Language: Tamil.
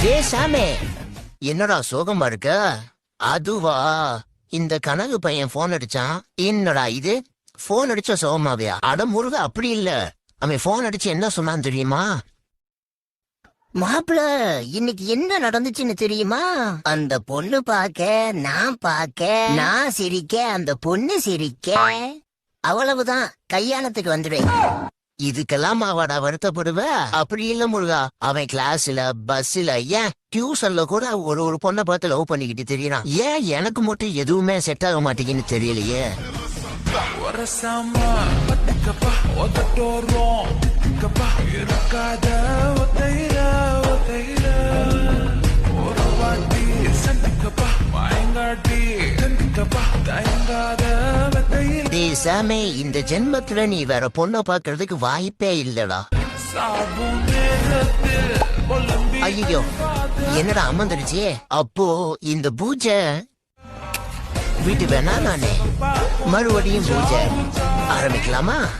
சாமே, என்னடா சோகமா இருக்க? அதுவா, இந்த கனகு பையன் போன் அடிச்சான். என்னடா இது, போன் அடிச்ச சோகமாவியா? அட முருக, அப்படி இல்ல. அவன் போன் அடிச்சு என்ன சொன்னான் தெரியுமா? மாப்பிள, இன்னைக்கு என்ன நடந்துச்சுன்னு தெரியுமா? அந்த பொண்ணு நான் சிரிக்க, அந்த பொண்ணு சிரிக்க, அவ்வளவுதான், கல்யாணத்துக்கு வந்துடுவேன். இதுக்கெல்லாம் அவடா வருத்தப்படுவ? அப்படி இல்ல முருகா, அவன் கிளாஸ்ல, பஸ்ல, ஏன் டியூஷன்ல கூட ஒரு பொண்ணை பார்த்து லவ் பண்ணிக்கிட்டு தெரியறான். ஏன் எனக்கு மட்டும் எதுவுமே செட் ஆக மாட்டேங்குன்னு தெரியலையே. சாமே, இந்த ஜென்மத்துல நீ வேற பொண்ணை பாக்குறதுக்கு வாய்ப்பே இல்லடா. ஐயோ, என்னடா அமர்ந்துடுச்சு. அப்போ இந்த பூஜை வீட்டு வேணா, நானே மறுபடியும் பூஜை ஆரம்பிக்கலாமா?